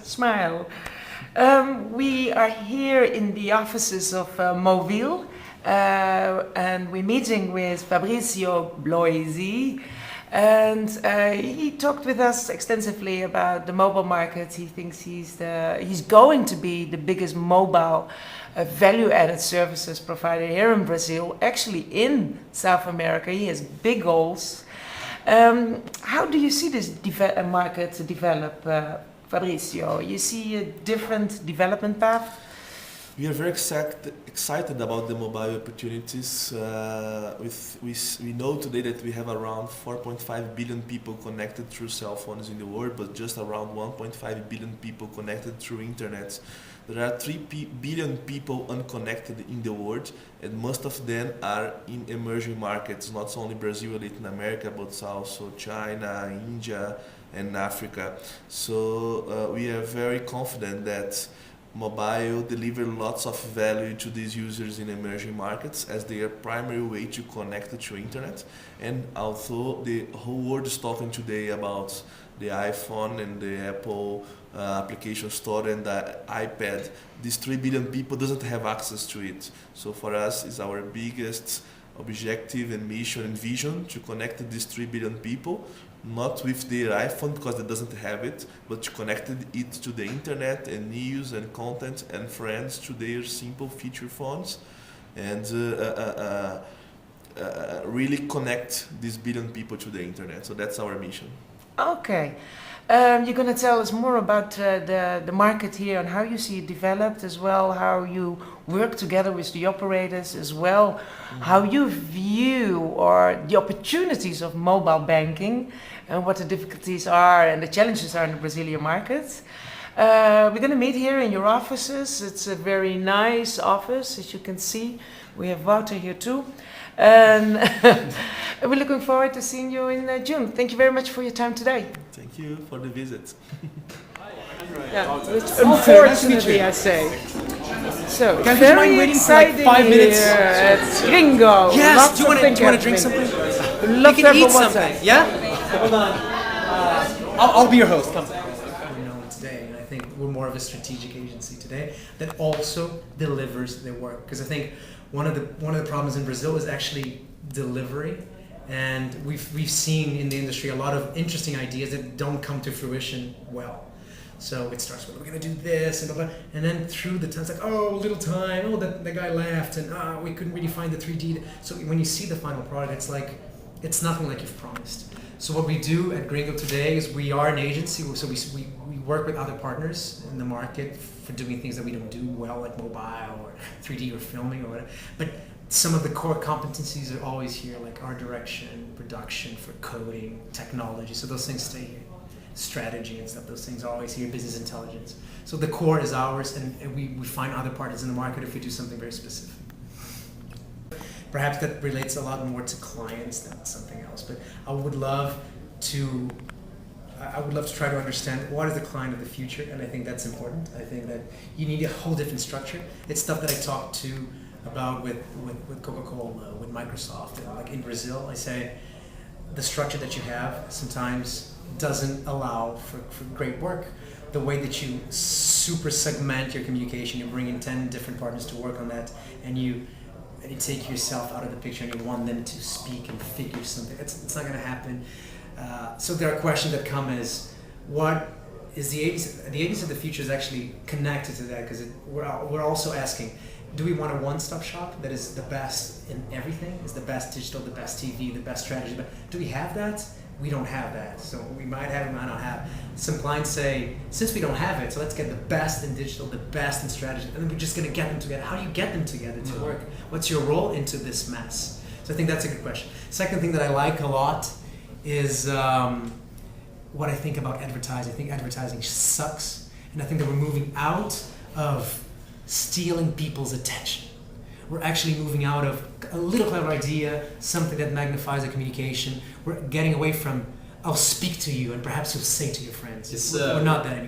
Smile. We are here in the offices of Movile, and we're meeting with Fabricio Bloisi, and he talked with us extensively about the mobile market. He thinks he's going to be the biggest mobile value-added services provider here in Brazil, actually in South America. He has big goals. How do you see this market develop, Fabricio? You see a different development path? We are very excited about the mobile opportunities. We know today that we have around 4.5 billion people connected through cell phones in the world, but just around 1.5 billion people connected through internet. There are 3 billion people unconnected in the world, and most of them are in emerging markets, not only Brazil and Latin America, but also China, India, and Africa. So we are very confident that mobile deliver lots of value to these users in emerging markets as their primary way to connect to internet. And although the whole world is talking today about the iPhone and the Apple application store and the iPad, these 3 billion people doesn't have access to it. So for us, it's our biggest objective and mission and vision to connect these 3 billion people, not with their iPhone because it doesn't have it, but to connect it to the internet and news and content and friends to their simple feature phones, and really connect these billion people to the internet. So that's our mission. Okay. You're going to tell us more about the market here and how you see it developed as well, how you work together with the operators as well, how you view or the opportunities of mobile banking and what the difficulties are and the challenges are in the Brazilian market. We're going to meet here in your offices. It's a very nice office, as you can see. We have water here too. And we're looking forward to seeing you in June. Thank you very much for your time today. Thank you for the visit. Yeah, unfortunately, I say. So, guys, would you mind waiting for like 5 minutes? It's Gringo. Yes, do you want to drink something? You can eat something, yeah? Hold on. I'll be your host. Come. We're known today, and I think we're more of a strategic agency today that also delivers their work. Because I think one of the problems in Brazil is actually delivery, and we've seen in the industry a lot of interesting ideas that don't come to fruition well. So it starts with, we're going to do this, and blah, blah, and then through the time, it's like, oh, little time, oh, that guy left, and we couldn't really find the 3D. So when you see the final product, it's like, it's nothing like you've promised. So what we do at Gringo today is we are an agency, so we work with other partners in the market for doing things that we don't do well, like mobile or 3D or filming or whatever. But some of the core competencies are always here, like art direction, production, for coding, technology. So those things stay here. Strategy and stuff, those things are always here, business intelligence. So the core is ours, and we find other partners in the market if we do something very specific. Perhaps that relates a lot more to clients than something else, but I would love to try to understand what is the client of the future, and I think that's important. I think that you need a whole different structure. It's stuff that I talked to about with Coca-Cola, with Microsoft, and like in Brazil, I say the structure that you have sometimes doesn't allow for great work. The way that you super segment your communication, you bring in 10 different partners to work on that, and you take yourself out of the picture and you want them to speak and figure something. It's not going to happen. So there are questions that come as, what is the agency of the future is actually connected to that, because we're also asking, do we want a one-stop shop that is the best in everything, is the best digital, the best TV, the best strategy, but do we have that? We don't have that. So we might have it, we might not have. Some clients say, since we don't have it, so let's get the best in digital, the best in strategy, and then we're just going to get them together. How do you get them together to work? What's your role into this mess? So I think that's a good question. Second thing that I like a lot is what I think about advertising. I think advertising sucks, and I think that we're moving out of stealing people's attention. We're actually moving out of a little clever idea, something that magnifies a communication. We're getting away from, I'll speak to you, and perhaps you'll say to your friends. We're not that anymore.